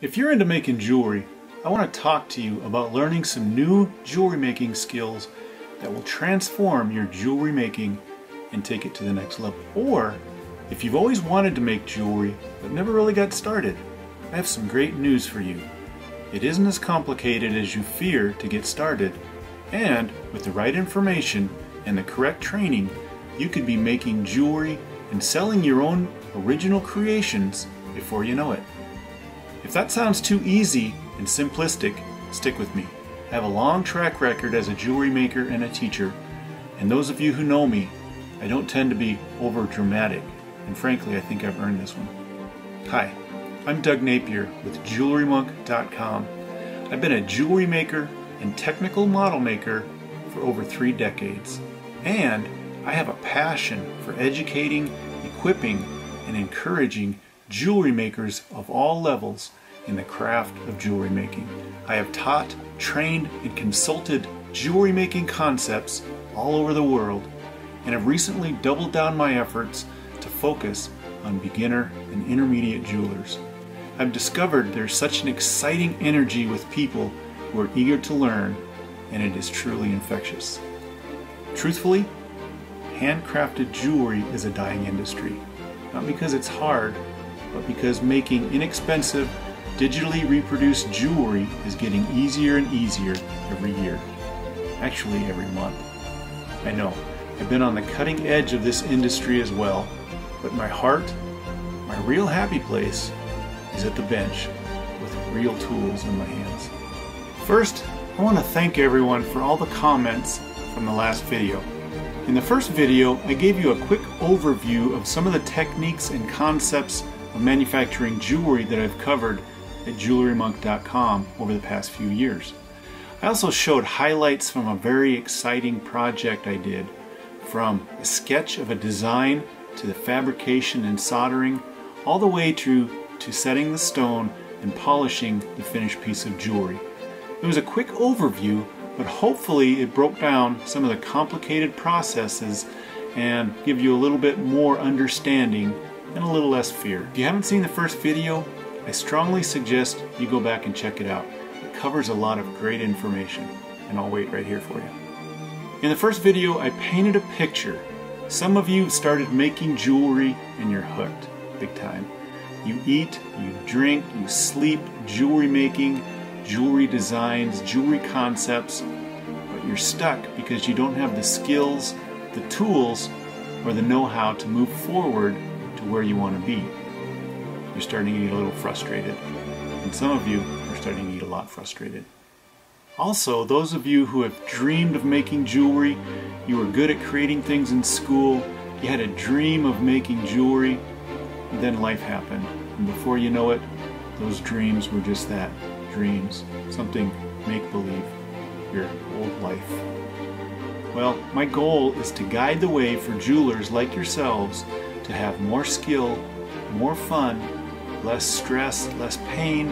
If you're into making jewelry, I want to talk to you about learning some new jewelry making skills that will transform your jewelry making and take it to the next level. Or if you've always wanted to make jewelry but never really got started, I have some great news for you. It isn't as complicated as you fear to get started, and with the right information and the correct training, you could be making jewelry and selling your own original creations before you know it. If that sounds too easy and simplistic, stick with me. I have a long track record as a jewelry maker and a teacher, and those of you who know me, I don't tend to be over dramatic, and frankly I think I've earned this one. Hi, I'm Doug Napier with JewelryMonk.com. I've been a jewelry maker and technical model maker for over 3 decades, and I have a passion for educating, equipping, and encouraging jewelry makers of all levels in the craft of jewelry making. I have taught, trained, and consulted jewelry making concepts all over the world, and have recently doubled down my efforts to focus on beginner and intermediate jewelers. I've discovered there's such an exciting energy with people who are eager to learn, and it is truly infectious. Truthfully, handcrafted jewelry is a dying industry, not because it's hard, but because making inexpensive, digitally reproduced jewelry is getting easier and easier every year. Actually, every month. I know, I've been on the cutting edge of this industry as well, but my heart, my real happy place, is at the bench with real tools in my hands. First, I want to thank everyone for all the comments from the last video. In the first video, I gave you a quick overview of some of the techniques and concepts of manufacturing jewelry that I've covered at JewelryMonk.com over the past few years. I also showed highlights from a very exciting project I did, from a sketch of a design to the fabrication and soldering, all the way to setting the stone and polishing the finished piece of jewelry. It was a quick overview, but hopefully it broke down some of the complicated processes and give you a little bit more understanding and a little less fear. If you haven't seen the first video, I strongly suggest you go back and check it out. It covers a lot of great information, and I'll wait right here for you. In the first video, I painted a picture. Some of you started making jewelry and you're hooked, big time. You eat, you drink, you sleep, jewelry making, jewelry designs, jewelry concepts, but you're stuck because you don't have the skills, the tools, or the know-how to move forward to where you want to be. You're starting to get a little frustrated, and some of you are starting to get a lot frustrated. Also, those of you who have dreamed of making jewelry, you were good at creating things in school, you had a dream of making jewelry, and then life happened, and before you know it, those dreams were just that, dreams, something make-believe, your old life. Well, my goal is to guide the way for jewelers like yourselves to have more skill, more fun, less stress, less pain,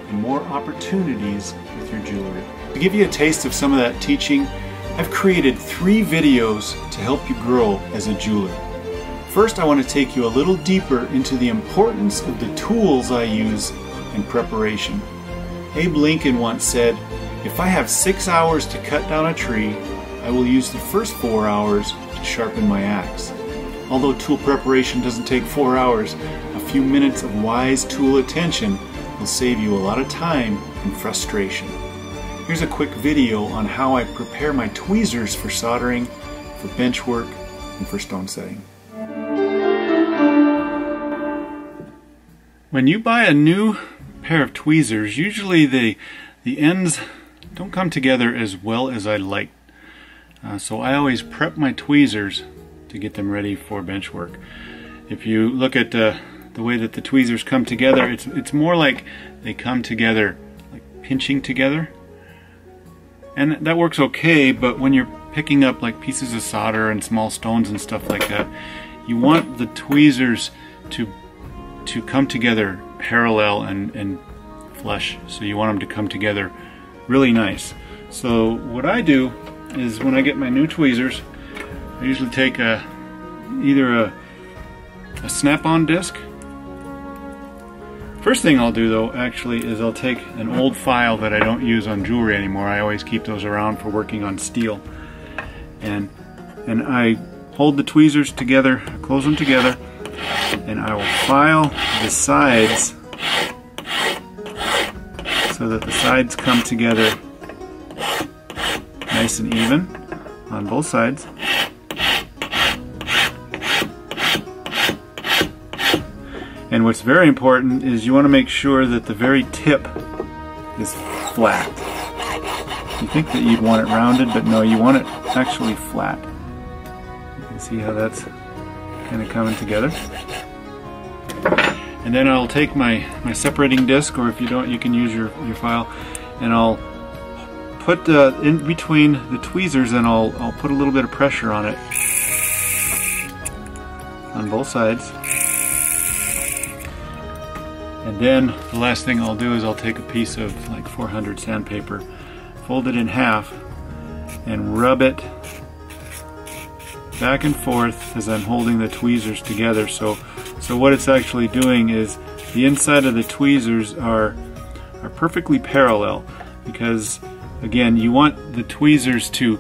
and more opportunities with your jewelry. To give you a taste of some of that teaching, I've created 3 videos to help you grow as a jeweler. First, I want to take you a little deeper into the importance of the tools I use in preparation. Abe Lincoln once said, "If I have 6 hours to cut down a tree, I will use the first 4 hours to sharpen my axe." Although tool preparation doesn't take 4 hours, a few minutes of wise tool attention will save you a lot of time and frustration. Here's a quick video on how I prepare my tweezers for soldering, for bench work, and for stone setting. When you buy a new pair of tweezers, usually the ends don't come together as well as I like. So I always prep my tweezers to get them ready for bench work. If you look at the way that the tweezers come together, it's more like they come together like pinching together. And that works okay, but when you're picking up like pieces of solder and small stones and stuff like that, you want the tweezers to come together parallel and flush. So you want them to come together really nice. So what I do is when I get my new tweezers, I usually take either a a snap-on disc. First thing I'll do though actually is I'll take an old file that I don't use on jewelry anymore. I always keep those around for working on steel. And I hold the tweezers together, close them together, and I will file the sides so that the sides come together nice and even on both sides. And what's very important is you want to make sure that the very tip is flat. You think that you'd want it rounded, but no, you want it actually flat. You can see how that's kind of coming together. And then I'll take my separating disc, or if you don't, you can use your file, and I'll put in between the tweezers, and I'll put a little bit of pressure on it on both sides. And then the last thing I'll do is I'll take a piece of like 400 sandpaper, fold it in half, and rub it back and forth as I'm holding the tweezers together. So what it's actually doing is the inside of the tweezers are perfectly parallel, because again, you want the tweezers to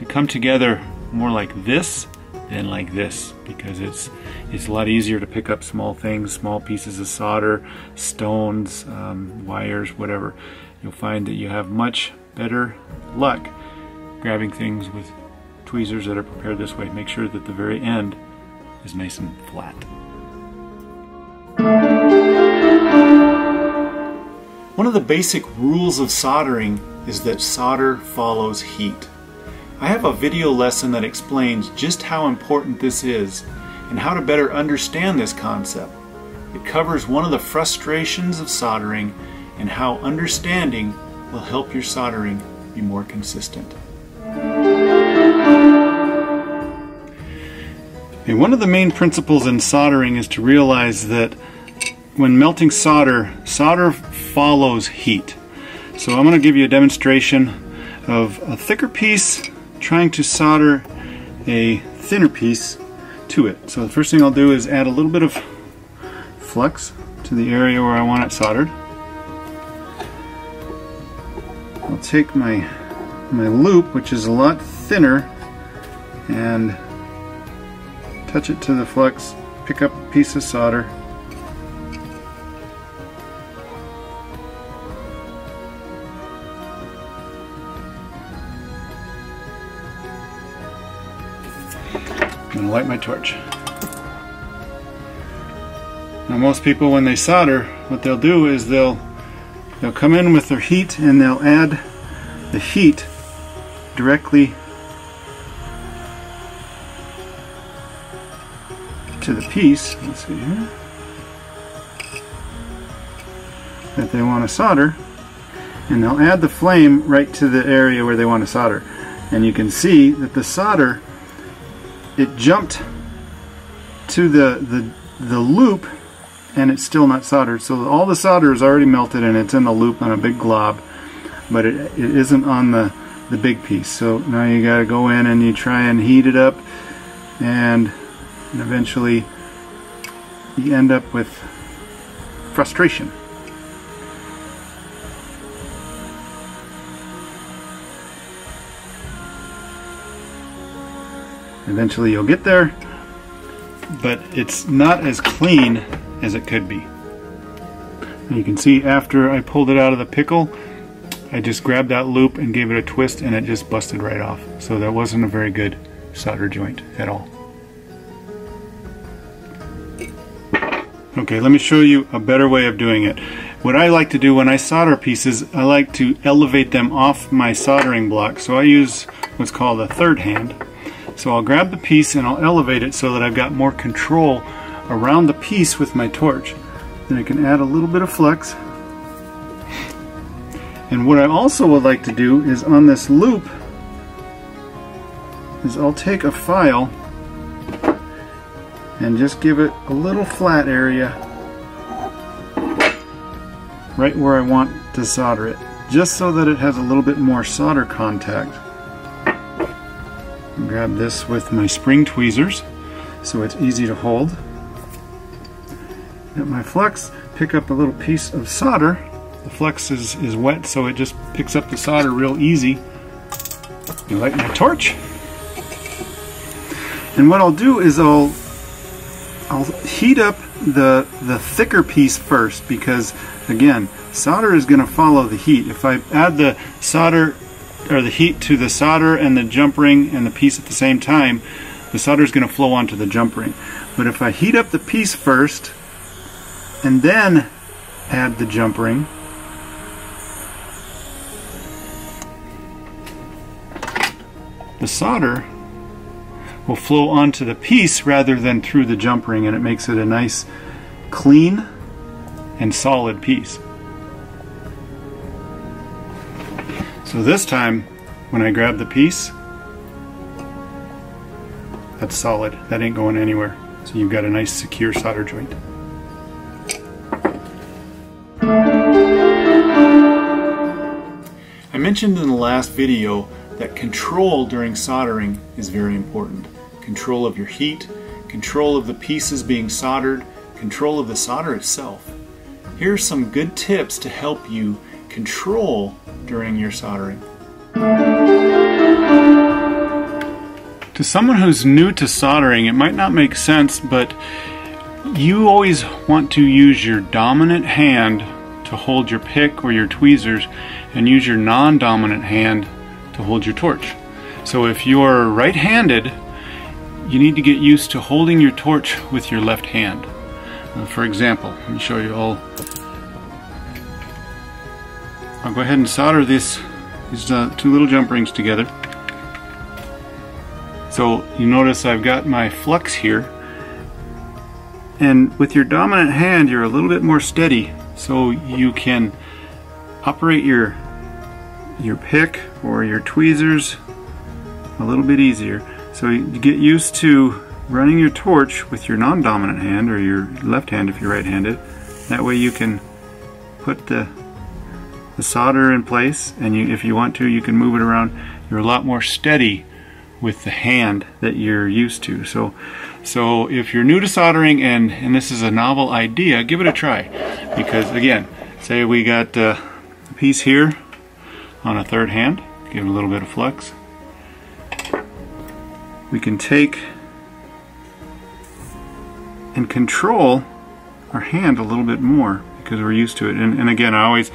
come together more like this than like this, because it's a lot easier to pick up small things, small pieces of solder, stones, wires, whatever. You'll find that you have much better luck grabbing things with tweezers that are prepared this way. Make sure that the very end is nice and flat. One of the basic rules of soldering is that solder follows heat. I have a video lesson that explains just how important this is and how to better understand this concept. It covers one of the frustrations of soldering and how understanding will help your soldering be more consistent. And one of the main principles in soldering is to realize that when melting solder, solder follows heat. So I'm going to give you a demonstration of a thicker piece trying to solder a thinner piece to it. So the first thing I'll do is add a little bit of flux to the area where I want it soldered. I'll take my loop, which is a lot thinner, and touch it to the flux, pick up a piece of solder. I'm going to light my torch. Now most people, when they solder, what they'll do is they'll come in with their heat and they'll add the heat directly to the piece, let's see here, that they want to solder, and they'll add the flame right to the area where they want to solder. And you can see that the solder, it jumped to the loop, and it's still not soldered. So all the solder is already melted and it's in the loop on a big glob, but it isn't on the big piece. So now you got to go in and you try and heat it up, and eventually you end up with frustration. Eventually you'll get there, but it's not as clean as it could be. And you can see after I pulled it out of the pickle, I just grabbed that loop and gave it a twist, and it just busted right off. So that wasn't a very good solder joint at all. Okay, let me show you a better way of doing it. What I like to do when I solder pieces, I like to elevate them off my soldering block. So I use what's called a third hand. So I'll grab the piece and I'll elevate it so that I've got more control around the piece with my torch. Then I can add a little bit of flux. And what I also would like to do is on this loop is I'll take a file and just give it a little flat area right where I want to solder it, just so that it has a little bit more solder contact. Grab this with my spring tweezers so it's easy to hold. at my flux, pick up a little piece of solder. The flux is wet, so it just picks up the solder real easy. You light my torch. And what I'll do is I'll heat up the thicker piece first, because again, solder is going to follow the heat. If I add the solder or the heat to the solder and the jump ring and the piece at the same time, the solder is going to flow onto the jump ring. But if I heat up the piece first and then add the jump ring, the solder will flow onto the piece rather than through the jump ring, and it makes it a nice, clean, and solid piece. So this time, when I grab the piece, that's solid. That ain't going anywhere. So you've got a nice, secure solder joint. I mentioned in the last video that control during soldering is very important. Control of your heat, control of the pieces being soldered, control of the solder itself. Here are some good tips to help you control during your soldering. To someone who's new to soldering, it might not make sense, but you always want to use your dominant hand to hold your pick or your tweezers, and use your non-dominant hand to hold your torch. So if you're right-handed, you need to get used to holding your torch with your left hand. For example, let me show you all. I'll go ahead and solder these two little jump rings together. So you notice I've got my flux here, and with your dominant hand you're a little bit more steady, so you can operate your pick or your tweezers a little bit easier. So you get used to running your torch with your non-dominant hand, or your left hand if you're right-handed. That way you can put the solder in place, and if you want to, you can move it around. You're a lot more steady with the hand that you're used to. So if you're new to soldering and this is a novel idea, give it a try. Because again, say we got a piece here on a third hand, give it a little bit of flux. We can take and control our hand a little bit more because we're used to it. And again, I always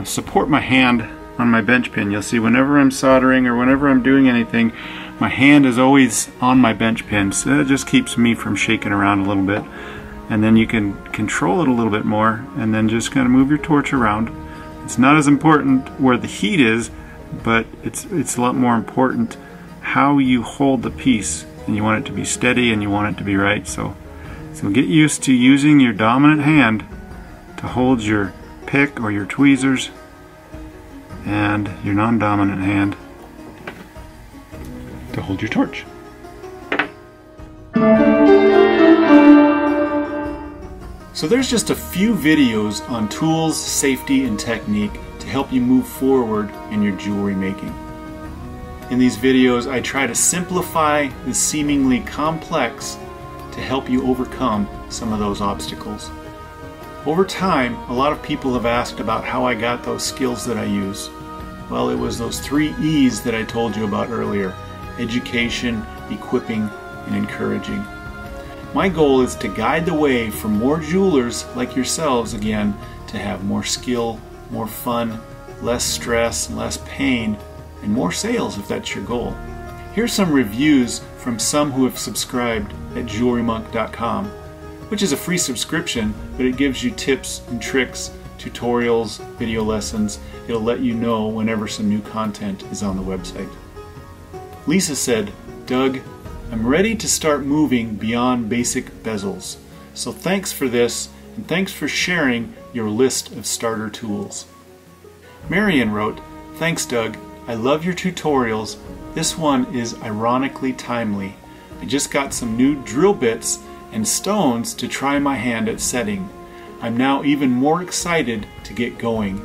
support my hand on my bench pin. You'll see whenever I'm soldering or whenever I'm doing anything, my hand is always on my bench pin. So it just keeps me from shaking around a little bit. And then you can control it a little bit more, and then just kind of move your torch around. It's not as important where the heat is, but it's a lot more important how you hold the piece, and you want it to be steady and you want it to be right. So get used to using your dominant hand to hold your pick or your tweezers, and your non-dominant hand to hold your torch. So there's just a few videos on tools, safety, and technique to help you move forward in your jewelry making. In these videos, I try to simplify the seemingly complex to help you overcome some of those obstacles. Over time, a lot of people have asked about how I got those skills that I use. Well, it was those 3 E's that I told you about earlier: education, equipping, and encouraging. My goal is to guide the way for more jewelers like yourselves, again, to have more skill, more fun, less stress, less pain, and more sales if that's your goal. Here's some reviews from some who have subscribed at JewelryMonk.com, which is a free subscription, but it gives you tips and tricks, tutorials, video lessons. It'll let you know whenever some new content is on the website. Lisa said, "Doug, I'm ready to start moving beyond basic bezels. So thanks for this, and thanks for sharing your list of starter tools." Marion wrote, "Thanks, Doug. I love your tutorials. This one is ironically timely. I just got some new drill bits and stones to try my hand at setting. I'm now even more excited to get going.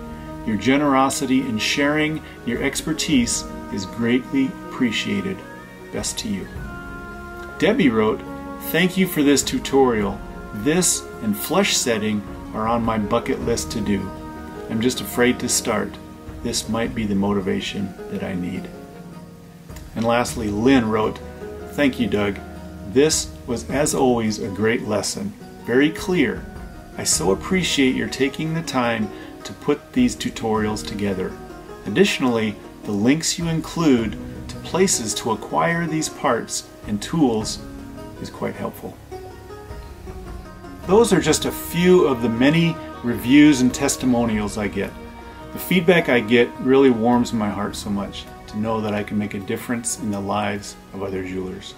Your generosity in sharing your expertise is greatly appreciated. Best to you." Debbie wrote, "Thank you for this tutorial. This and flush setting are on my bucket list to do. I'm just afraid to start. This might be the motivation that I need. And lastly, Lynn wrote, "Thank you, Doug. This was, as always, a great lesson. Very clear. I so appreciate your taking the time to put these tutorials together. Additionally, the links you include to places to acquire these parts and tools is quite helpful." Those are just a few of the many reviews and testimonials I get. The feedback I get really warms my heart so much to know that I can make a difference in the lives of other jewelers.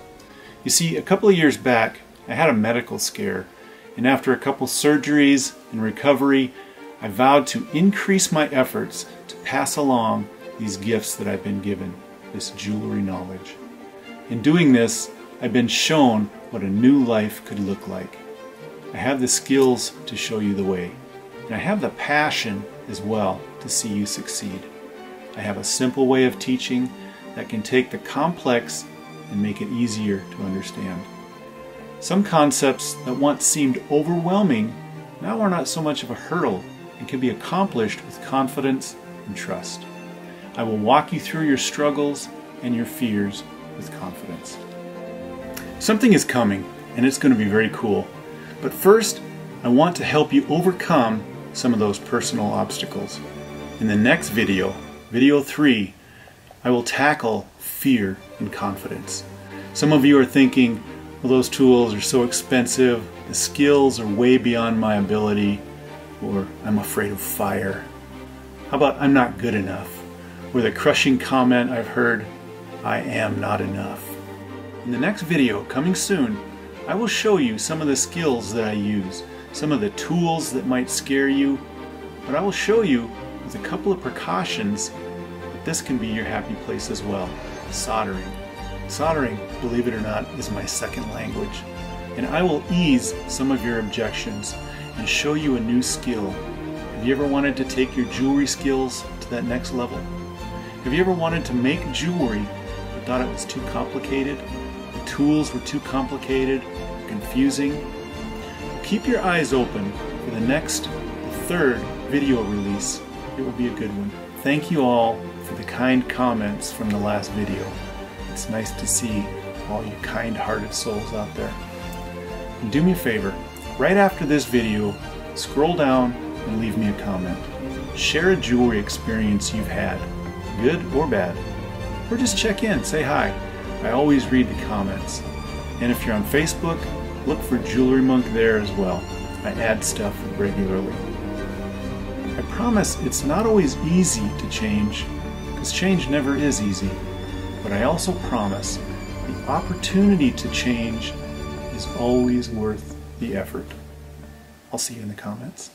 You see, a couple of years back, I had a medical scare, and after a couple surgeries and recovery, I vowed to increase my efforts to pass along these gifts that I've been given, this jewelry knowledge. In doing this, I've been shown what a new life could look like. I have the skills to show you the way, and I have the passion as well to see you succeed. I have a simple way of teaching that can take the complex and make it easier to understand. Some concepts that once seemed overwhelming now are not so much of a hurdle and can be accomplished with confidence and trust. I will walk you through your struggles and your fears with confidence. Something is coming, and it's going to be very cool. But first, I want to help you overcome some of those personal obstacles. In the next video, video 3, I will tackle fear and confidence. Some of you are thinking, well, those tools are so expensive, the skills are way beyond my ability, or I'm afraid of fire. How about I'm not good enough? Or the crushing comment I've heard, I am not enough. In the next video, coming soon, I will show you some of the skills that I use, some of the tools that might scare you, but I will show you with a couple of precautions that this can be your happy place as well. Soldering. Soldering, believe it or not, is my second language, and I will ease some of your objections and show you a new skill. Have you ever wanted to take your jewelry skills to that next level? Have you ever wanted to make jewelry but thought it was too complicated? The tools were too complicated, confusing? Keep your eyes open for the next, the third video release. It will be a good one. Thank you all for the kind comments from the last video. It's nice to see all you kind-hearted souls out there. And do me a favor, right after this video, scroll down and leave me a comment. Share a jewelry experience you've had, good or bad. Or just check in, say hi. I always read the comments. And if you're on Facebook, look for JewelryMonk there as well. I add stuff regularly. I promise it's not always easy to change, because change never is easy. But I also promise the opportunity to change is always worth the effort. I'll see you in the comments.